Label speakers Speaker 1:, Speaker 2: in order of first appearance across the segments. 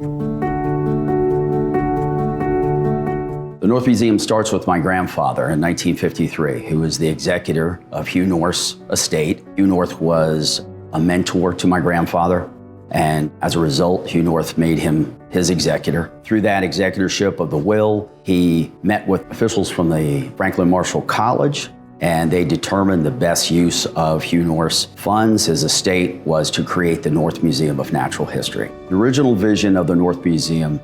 Speaker 1: The North Museum starts with my grandfather in 1953, who was the executor of Hugh North's estate. Hugh North was a mentor to my grandfather, and as a result, Hugh North made him his executor. Through that executorship of the will, he met with officials from the Franklin Marshall College, and they determined the best use of Hugh North's funds, his estate, was to create the North Museum of Natural History. The original vision of the North Museum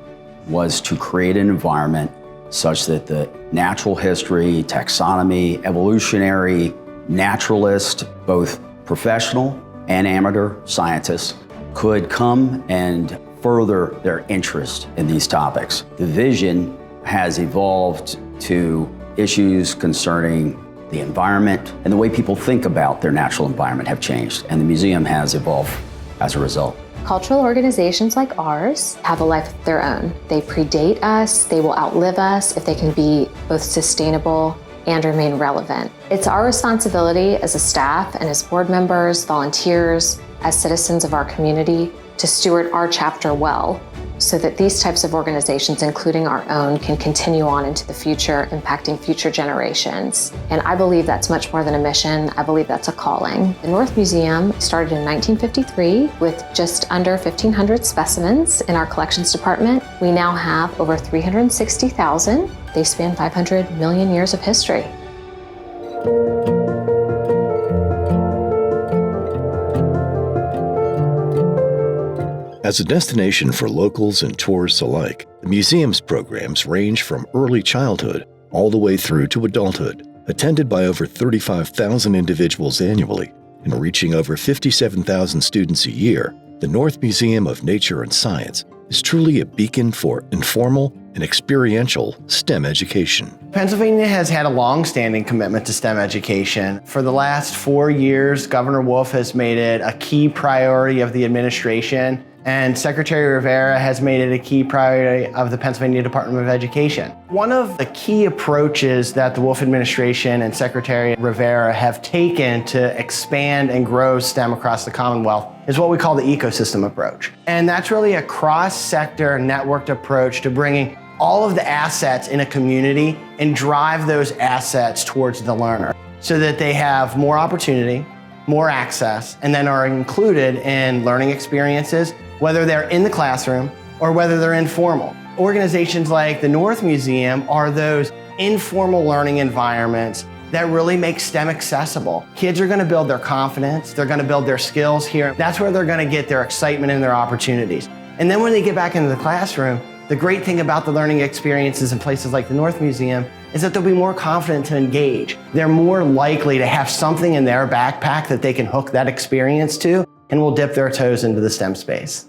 Speaker 1: was to create an environment such that the natural history, taxonomy, evolutionary, naturalist, both professional and amateur scientists could come and further their interest in these topics. The vision has evolved to issues concerning the environment, and the way people think about their natural environment have changed, and the museum has evolved as a result.
Speaker 2: Cultural organizations like ours have a life of their own. They predate us, they will outlive us if they can be both sustainable and remain relevant. It's our responsibility as a staff and as board members, volunteers, as citizens of our community to steward our chapter well, so that these types of organizations, including our own, can continue on into the future, impacting future generations. And I believe that's much more than a mission. I believe that's a calling. The North Museum started in 1953 with just under 1,500 specimens in our collections department. We now have over 360,000. They span 500 million years of history.
Speaker 3: As a destination for locals and tourists alike, the museum's programs range from early childhood all the way through to adulthood, attended by over 35,000 individuals annually and reaching over 57,000 students a year. The North Museum of Nature and Science is truly a beacon for informal and experiential STEM education.
Speaker 4: Pennsylvania has had a long-standing commitment to STEM education. For the last 4 years, Governor Wolf has made it a key priority of the administration, and Secretary Rivera has made it a key priority of the Pennsylvania Department of Education. One of the key approaches that the Wolf administration and Secretary Rivera have taken to expand and grow STEM across the Commonwealth is what we call the ecosystem approach. And that's really a cross-sector networked approach to bringing all of the assets in a community and drive those assets towards the learner so that they have more opportunity, more access, and then are included in learning experiences, whether they're in the classroom or whether they're informal. Organizations like the North Museum are those informal learning environments that really make STEM accessible. Kids are gonna build their confidence, they're gonna build their skills here. That's where they're gonna get their excitement and their opportunities. And then when they get back into the classroom, the great thing about the learning experiences in places like the North Museum is that they'll be more confident to engage. They're more likely to have something in their backpack that they can hook that experience to and will dip their toes into the STEM space.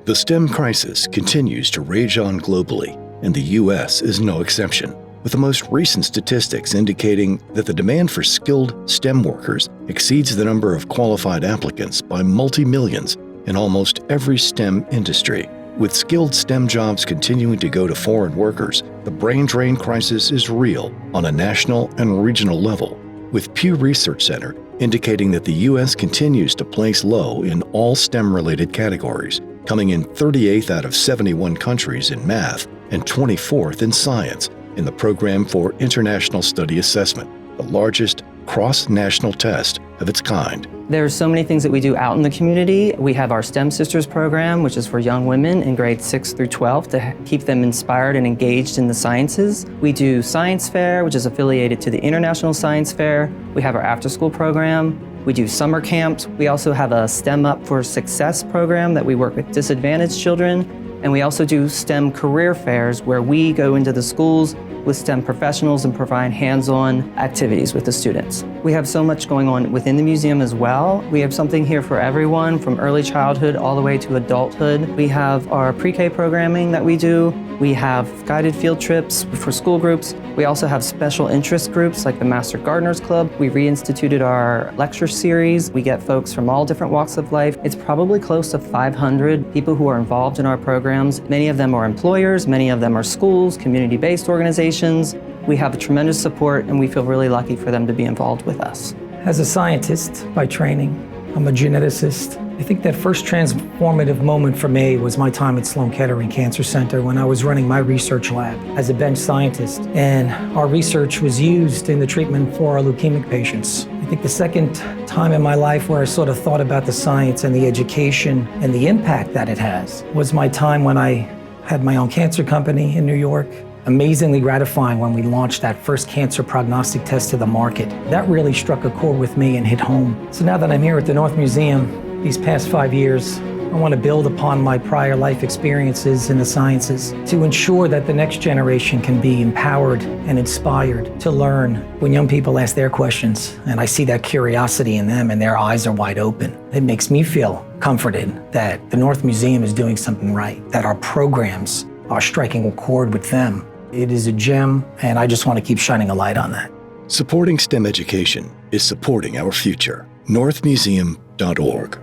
Speaker 3: The STEM crisis continues to rage on globally, and the U.S. is no exception, with the most recent statistics indicating that the demand for skilled STEM workers exceeds the number of qualified applicants by multi-millions in almost every STEM industry. With skilled STEM jobs continuing to go to foreign workers, the brain drain crisis is real on a national and regional level, with Pew Research Center indicating that the U.S. continues to place low in all STEM-related categories, coming in 38th out of 71 countries in math and 24th in science in the Program for International Study Assessment, the largest cross-national test of its kind.
Speaker 5: There's so many things that we do out in the community. We have our STEM Sisters program, which is for young women in grades 6 through 12 to keep them inspired and engaged in the sciences. We do Science Fair, which is affiliated to the International Science Fair. We have our after-school program. We do summer camps. We also have a STEM Up for Success program that we work with disadvantaged children. And we also do STEM career fairs where we go into the schools with STEM professionals and provide hands-on activities with the students. We have so much going on within the museum as well. We have something here for everyone from early childhood all the way to adulthood. We have our pre-K programming that we do. We have guided field trips for school groups. We also have special interest groups like the Master Gardeners Club. We reinstituted our lecture series. We get folks from all different walks of life. It's probably close to 500 people who are involved in our programs. Many of them are employers, many of them are schools, community-based organizations, We have tremendous support, and we feel really lucky for them to be involved with us.
Speaker 6: As a scientist by training, I'm a geneticist. I think that first transformative moment for me was my time at Sloan Kettering Cancer Center when I was running my research lab as a bench scientist. And our research was used in the treatment for our leukemic patients. I think the second time in my life where I sort of thought about the science and the education and the impact that it has was my time when I had my own cancer company in New York. Amazingly gratifying when we launched that first cancer prognostic test to the market. That really struck a chord with me and hit home. So now that I'm here at the North Museum, these past 5 years, I want to build upon my prior life experiences in the sciences to ensure that the next generation can be empowered and inspired to learn. When young people ask their questions and I see that curiosity in them and their eyes are wide open, it makes me feel comforted that the North Museum is doing something right, that our programs are striking a chord with them. It is a gem, and I just want to keep shining a light on that.
Speaker 3: Supporting STEM education is supporting our future. northmuseum.org